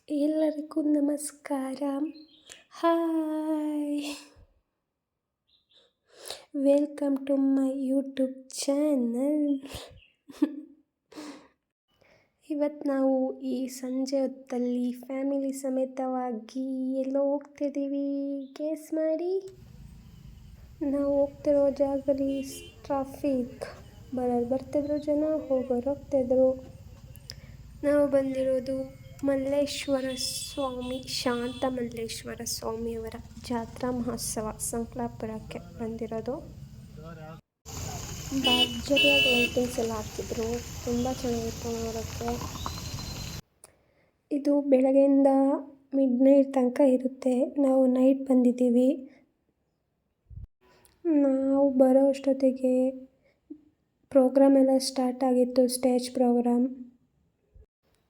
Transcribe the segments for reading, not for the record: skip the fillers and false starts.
ಎಲ್ಲರಿಗೂ ನಮಸ್ಕಾರ. Hi, welcome to my YouTube channel. ಇವತ್ತು ನಾವು ಈ ಸಂಜೆ ಹೊತ್ತಲ್ಲಿ ಫ್ಯಾಮಿಲಿ ಸಮೇತವಾಗಿ ಎಲ್ಲೋ ಹೋಗ್ತಿದ್ದೀವಿ. ಗೆಸ್ ಮಾಡಿ. ನಾವು ಹೋಗ್ತಿರೋ ಜಾಗದಲ್ಲಿ ಟ್ರಾಫಿಕ್, ಬರೋರು ಬರ್ತಿದ್ರು, ಜನ ಹೋಗೋರು ಹೋಗ್ತಿದ್ರು. ನಾವು ಬಂದಿರೋದು ಮಲ್ಲೇಶ್ವರ ಸ್ವಾಮಿ, ಶಾಂತ ಮಲ್ಲೇಶ್ವರ ಸ್ವಾಮಿಯವರ ಜಾತ್ರಾ ಮಹೋತ್ಸವ ಸಂಕ್ಲಾಪುರಕ್ಕೆ ಬಂದಿರೋದು. ಭರ್ಜರಿಯಾಗಿ ಲೈಟಿಂಗ್ಸ್ ಎಲ್ಲ ಹಾಕಿದ್ರು, ತುಂಬ ಚೆನ್ನಾಗಿತ್ತು ನೋಡೋಕ್ಕೆ. ಇದು ಬೆಳಗ್ಗೆಯಿಂದ ಮಿಡ್ನೈಟ್ ತನಕ ಇರುತ್ತೆ. ನಾವು ನೈಟ್ ಬಂದಿದ್ದೀವಿ. ನಾವು ಬರೋ ಅಷ್ಟೊತ್ತಿಗೆ ಪ್ರೋಗ್ರಾಮ್ ಎಲ್ಲ ಸ್ಟಾರ್ಟ್ ಆಗಿತ್ತು, ಸ್ಟೇಜ್ ಪ್ರೋಗ್ರಾಮ್.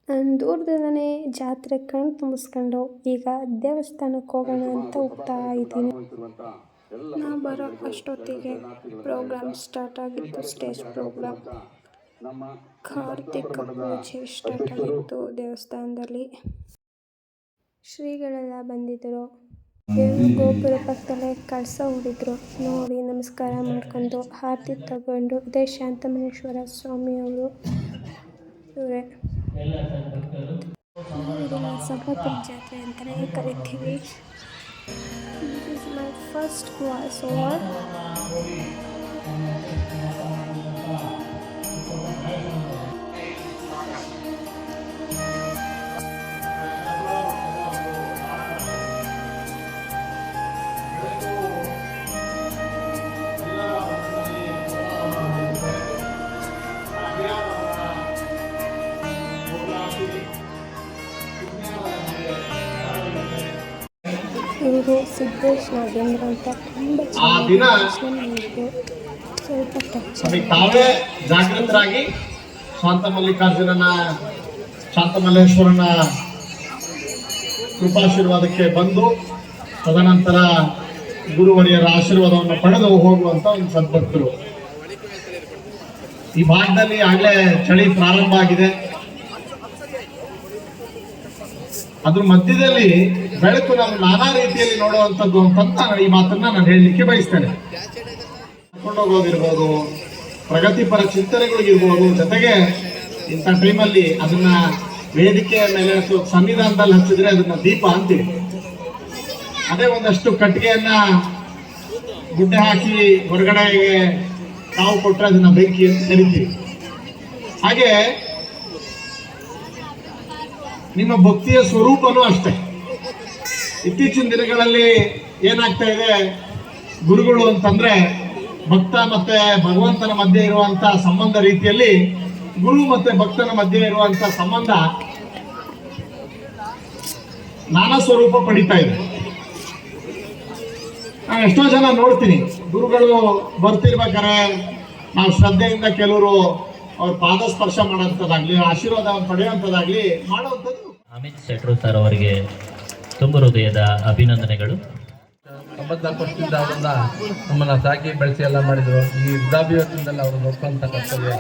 ನಾನು ದೂರದಲ್ಲೇ ಜಾತ್ರೆ ಕಣ್ಣು ತುಂಬಿಸ್ಕೊಂಡು ಈಗ ದೇವಸ್ಥಾನಕ್ಕೆ ಹೋಗೋಣ ಅಂತ ಹೋಗ್ತಾ ಇದ್ದೀನಿ. ನಾವು ಬರೋ ಅಷ್ಟೊತ್ತಿಗೆ ಪ್ರೋಗ್ರಾಮ್ ಸ್ಟಾರ್ಟ್ ಆಗಿತ್ತು, ಸ್ಟೇಜ್ ಪ್ರೋಗ್ರಾಮ್. ಕಾರ್ತಿಕ ಪೂಜೆ ಸ್ಟಾರ್ಟ್ ಆಗಿತ್ತು ದೇವಸ್ಥಾನದಲ್ಲಿ. ಶ್ರೀಗಳೆಲ್ಲ ಬಂದಿದ್ದರು. ಗೋಪುರ ಪಕ್ಕದಲ್ಲೇ ಕಳಸ ಹೂಡಿದ್ರು. ನೋಡಿ ನಮಸ್ಕಾರ ಮಾಡ್ಕೊಂಡು ಆರತಿ ತಗೊಂಡು, ಇದೇ ಶಾಂತಮಲ್ಲೇಶ್ವರ ಸ್ವಾಮಿಯವರು. ಇವರೇ ಸಂಕ್ಲಾಪುರ ಜಾತ್ರೆ ಅಂತಲೇ ಕರಿತೀವಿ. This is my first voice over. ಇವರು ಸಿದ್ದೇಶ್ ನಾಗೇಂದ್ರ ಅಂತ ತುಂಬ ಚೆನ್ನಾಗಿ ಸ್ವಲ್ಪ ತಾವೇ ಜಾಗೃತರಾಗಿ ಶಾಂತಮಲ್ಲೇಶ್ವರನ ಕೃಪಾಶೀರ್ವಾದಕ್ಕೆ ಬಂದು ತದನಂತರ ಗುರುವರಿಯರ ಆಶೀರ್ವಾದವನ್ನು ಪಡೆದು ಹೋಗುವಂತ ಒಂದು ಸದ್ಭಕ್ತರು. ಈ ಭಾಗದಲ್ಲಿ ಆಗಲೇ ಚಳಿ ಪ್ರಾರಂಭ ಆಗಿದೆ. ಅದ್ರ ಮಧ್ಯದಲ್ಲಿ ಬೆಳಕು ನಾವು ನಾನಾ ರೀತಿಯಲ್ಲಿ ನೋಡುವಂಥದ್ದು ಅಂತ ಈ ಮಾತನ್ನ ನಾನು ಹೇಳಲಿಕ್ಕೆ ಬಯಸ್ತೇನೆ. ಕರ್ಕೊಂಡೋಗೋದಿರ್ಬೋದು, ಪ್ರಗತಿಪರ ಚಿಂತನೆಗಳಿಗಿರ್ಬೋದು, ಜೊತೆಗೆ ಇಂಥ ಟೈಮಲ್ಲಿ ಅದನ್ನ ವೇದಿಕೆಯ ಮೇಲೆ ಸನ್ನಿಧಾನದಲ್ಲಿ ಹಚ್ಚಿದ್ರೆ ಅದನ್ನ ದೀಪ ಅಂತೀವಿ. ಅದೇ ಒಂದಷ್ಟು ಕಟ್ಟಿಗೆಯನ್ನ ಗುಡ್ಡೆ ಹಾಕಿ ಹೊರಗಡೆಗೆ ಕಾವು ಕೊಟ್ಟರೆ ಅದನ್ನ ಬೆಂಕಿ ಅಂತ ಕರಿತೀವಿ. ಹಾಗೆ ನಿಮ್ಮ ಭಕ್ತಿಯ ಸ್ವರೂಪನೂ ಅಷ್ಟೇ. ಇತ್ತೀಚಿನ ದಿನಗಳಲ್ಲಿ ಏನಾಗ್ತಾ ಇದೆ, ಗುರುಗಳು ಅಂತಂದ್ರೆ ಭಕ್ತ ಮತ್ತೆ ಭಗವಂತನ ಮಧ್ಯೆ ಇರುವಂತ ಸಂಬಂಧ ರೀತಿಯಲ್ಲಿ ಗುರು ಮತ್ತೆ ಭಕ್ತನ ಮಧ್ಯೆ ಇರುವಂತ ಸಂಬಂಧ ನಾನಾ ಸ್ವರೂಪ ಪಡಿತಾ ಇದೆ. ನಾನು ಎಷ್ಟೋ ಜನ ನೋಡ್ತೀನಿ, ಗುರುಗಳು ಬರ್ತಿರ್ಬೇಕಾರೆ ನಾವು ಶ್ರದ್ಧೆಯಿಂದ ಕೆಲವರು ಅವ್ರ ಪಾದ ಸ್ಪರ್ಶ ಮಾಡೋಂಥದ್ದಾಗ್ಲಿ, ಆಶೀರ್ವಾದವನ್ನು ಪಡೆಯುವಂಥದ್ದಾಗ್ಲಿ ಮಾಡುವಂಥದ್ದು. ಅಮಿತ್ ಶೆಟ್ರು ಸರ್ ಅವರಿಗೆ ತುಂಬ ಹೃದಯದ ಅಭಿನಂದನೆಗಳು. 94 ವರ್ಷದಿಂದ ಅವರನ್ನ ನಮ್ಮನ್ನ ಸಾಕಿ ಬೆಳೆಸಿ ಎಲ್ಲ ಮಾಡಿದ್ರು. ಈ ವೃದ್ಧಾಭಿವೃದ್ಧಿಯಿಂದ ಅವರು ನೋಡ್ಕೊಂತ ಕರ್ತವ್ಯ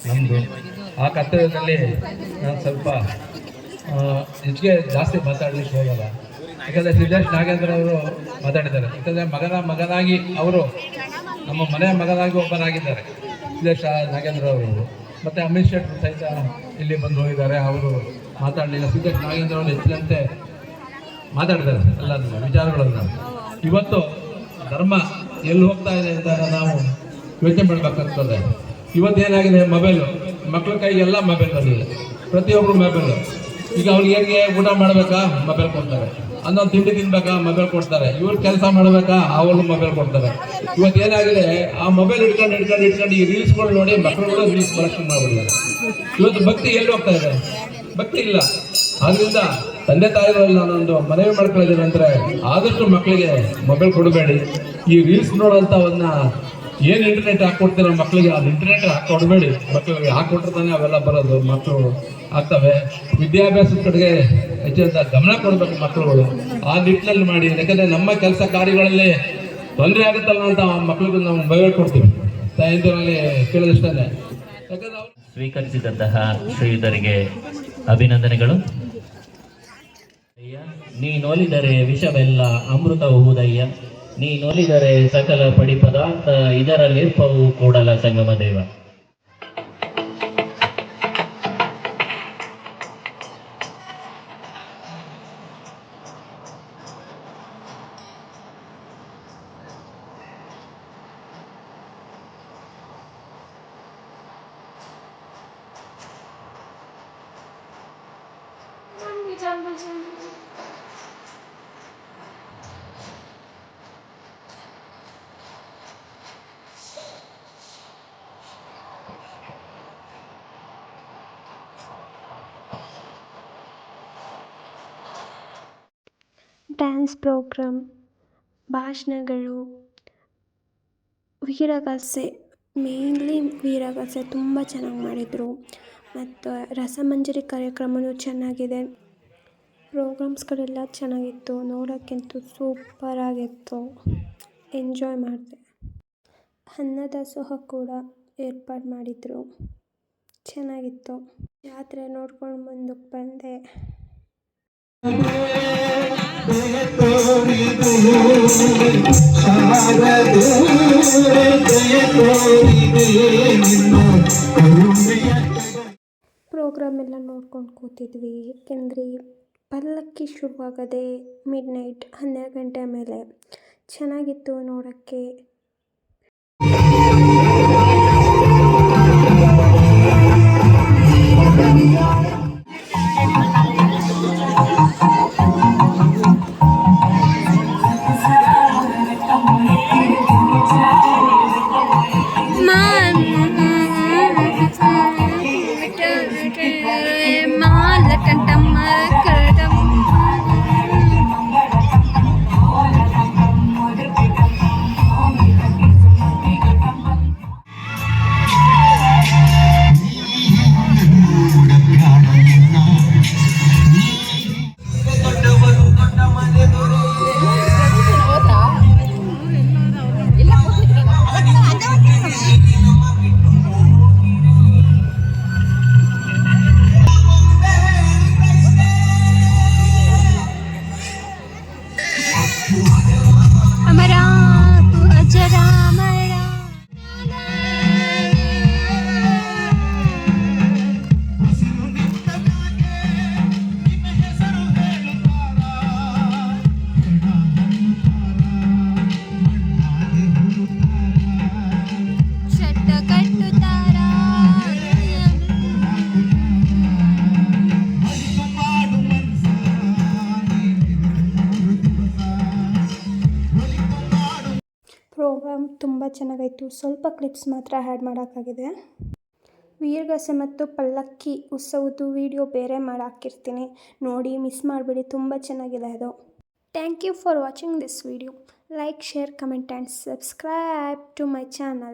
ನಮ್ಮದು. ಆ ಕರ್ತವ್ಯದಲ್ಲಿ ನಾನು ಸ್ವಲ್ಪ ಹೆಚ್ಚಿಗೆ ಜಾಸ್ತಿ ಮಾತಾಡ್ಲಿಕ್ಕೆ ಹೋಗಲ್ಲ. ಯಾಕಂದರೆ ಸಿದ್ದೇಶ್ ನಾಗೇಂದ್ರ ಅವರು ಮಾತಾಡಿದ್ದಾರೆ. ಯಾಕಂದರೆ ಮಗನಾಗಿ ಅವರು ನಮ್ಮ ಮನೆಯ ಮಗನಾಗಿ ಒಬ್ಬರಾಗಿದ್ದಾರೆ ಸಿದ್ದೇಶ್ ನಾಗೇಂದ್ರ ಅವರು. ಮತ್ತು ಅಮಿತ್ ಶೆಟ್ರು ಸಹಿತ ಇಲ್ಲಿ ಬಂದು ಹೋಗಿದ್ದಾರೆ. ಅವರು ಮಾತಾಡಲಿಲ್ಲ. ಸಿದ್ದೇಶ್ ನಾಗೇಂದ್ರ ಅವರು ಹೆಚ್ಚಿನಂತೆ ಮಾತಾಡಿದ್ದಾರೆ ಎಲ್ಲ ವಿಚಾರಗಳನ್ನು. ಇವತ್ತು ಧರ್ಮ ಎಲ್ಲಿ ಹೋಗ್ತಾ ಇದೆ ಅಂತ ನಾವು ಯೋಚನೆ ಮಾಡಬೇಕಾಗ್ತದೆ. ಇವತ್ತೇನಾಗಿದೆ, ಮೊಬೈಲು, ಮಕ್ಕಳ ಕೈಗೆಲ್ಲ ಮೊಬೈಲ್ ಬಂದಿದೆ, ಪ್ರತಿಯೊಬ್ಬರು ಮೊಬೈಲು. ಈಗ ಅವ್ರಿಗೆ ಹೇಗೆ ಊಟ ಮಾಡಬೇಕಾ ಮೊಬೈಲ್ ಕೊಡ್ತಾರೆ, ಅನ್ನೊಂದು ತಿಂಡಿ ತಿನ್ಬೇಕಾ ಮೊಬೈಲ್ ಕೊಡ್ತಾರೆ, ಇವ್ರು ಕೆಲಸ ಮಾಡಬೇಕಾ ಅವ್ರಿಗೂ ಮೊಬೈಲ್ ಕೊಡ್ತಾರೆ. ಇವತ್ತೇನಾಗಿದೆ, ಆ ಮೊಬೈಲ್ ಇಟ್ಕೊಂಡು ಈ ರೀಲ್ಸ್ಗಳು ನೋಡಿ ಮಕ್ಕಳುಗಳು ರೀಲ್ಸ್ ಕಲೆಕ್ಷನ್ ಮಾಡ್ಬಿಡ್ತಾರೆ. ಇವತ್ತು ಭಕ್ತಿ ಎಲ್ಲಿ ಹೋಗ್ತಾ ಇದೆ? ಭಕ್ತಿ ಇಲ್ಲ. ಆದ್ರಿಂದ ತಂದೆ ತಾಯಿಗಳಲ್ಲಿ ನಾನೊಂದು ಮನವಿ ಮಾಡ್ಕೊಳ್ಳೋದೇನೆ ಅಂದರೆ, ಆದಷ್ಟು ಮಕ್ಕಳಿಗೆ ಮೊಬೈಲ್ ಕೊಡಬೇಡಿ. ಈ ರೀಲ್ಸ್ ನೋಡೋಂಥವನ್ನ ಏನು ಇಂಟರ್ನೆಟ್ ಹಾಕ್ಕೊಡ್ತೀರ ಮಕ್ಕಳಿಗೆ, ಅದು ಇಂಟರ್ನೆಟ್ ಹಾಕೊಡ್ಬೇಡಿ. ಮಕ್ಕಳಿಗೆ ಹಾಕ್ಕೊಟ್ರೆ ತಾನೇ ಅವೆಲ್ಲ ಬರೋದು, ಮಕ್ಕಳು ಆಗ್ತವೆ. ವಿದ್ಯಾಭ್ಯಾಸದ ಕಡೆಗೆ ಹೆಚ್ಚಿನ ಗಮನ ಕೊಡಬೇಕು ಮಕ್ಕಳುಗಳು. ಆ ನಿಟ್ಟಿನಲ್ಲಿ ಮಾಡಿ. ಯಾಕಂದರೆ ನಮ್ಮ ಕೆಲಸ ಕಾರ್ಯಗಳಲ್ಲಿ ತೊಂದರೆ ಆಗುತ್ತಲ್ಲ ಅಂತ ಮಕ್ಕಳಿಗೆ ನಾವು ಮೊಬೈಲ್ ಕೊಡ್ತೀವಿ. ಸಾಯಂಕಾಲದಲ್ಲಿ ಕೇಳಿದಷ್ಟೇ. ಯಾಕಂದ್ರೆ ಸ್ವೀಕರಿಸಿದಂತಹ ಶ್ರೀಧರಿಗೆ ಅಭಿನಂದನೆಗಳು. ನೀನೊಲಿದರೆ ವಿಷವೆಲ್ಲ ಅಮೃತವುದಯ್ಯ, ನೀನೊಲಿದರೆ ಸಕಲ ಪಡಿ ಪದಾರ್ಥ ಇದರಲ್ಲಿರ್ಪವು ಕೂಡಲ ಸಂಗಮ ದೇವ. ಡ್ಯಾನ್ಸ್ ಪ್ರೋಗ್ರಾಮ್, ಭಾಷಣಗಳು, ವೀರಗಾಸೆ, ಮೇಯ್ನ್ಲಿ ವೀರಗಾಸೆ ತುಂಬ ಚೆನ್ನಾಗಿ ಮಾಡಿದರು. ಮತ್ತು ರಸಮಂಜರಿ ಕಾರ್ಯಕ್ರಮವೂ ಚೆನ್ನಾಗಿದೆ. ಪ್ರೋಗ್ರಾಮ್ಸ್ಗಳೆಲ್ಲ ಚೆನ್ನಾಗಿತ್ತು, ನೋಡೋಕ್ಕಂತೂ ಸೂಪರಾಗಿತ್ತು, ಎಂಜಾಯ್ ಮಾಡಿದೆ. ಅನ್ನದಾಸೋಹ ಕೂಡ ಏರ್ಪಾಡು ಮಾಡಿದರು, ಚೆನ್ನಾಗಿತ್ತು. ಜಾತ್ರೆ ನೋಡ್ಕೊಂಡು ಮುಂದಕ್ಕೆ ಬಂದೆ. ಪ್ರೋಗ್ರಾಮ್ ಎಲ್ಲ ನೋಡ್ಕೊಂಡು ಕೂತಿದ್ವಿ, ಏಕೆಂದರೆ ಪಲ್ಲಕ್ಕಿ ಶುರುವಾಗದೆ ಮಿಡ್ನೈಟ್ 12 ಗಂಟೆ ಮೇಲೆ. ಚೆನ್ನಾಗಿತ್ತು ನೋಡೋಕ್ಕೆ. ಪ್ರೋಗ್ರಾಮ್ ತುಂಬ ಚೆನ್ನಾಗಾಯಿತು. ಸ್ವಲ್ಪ ಕ್ಲಿಪ್ಸ್ ಮಾತ್ರ ಆ್ಯಡ್ ಮಾಡೋಕ್ಕಾಗಿದೆ. ವೀರಗಾಸೆ ಮತ್ತು ಪಲ್ಲಕ್ಕಿ ಉತ್ಸವದ್ದು ವಿಡಿಯೋ ಬೇರೆ ಮಾಡಿ ಹಾಕಿರ್ತೀನಿ, ನೋಡಿ ಮಿಸ್ ಮಾಡಬೇಡಿ, ತುಂಬ ಚೆನ್ನಾಗಿದೆ ಅದು. Thank you for watching this video. Like, share, comment and subscribe to my channel.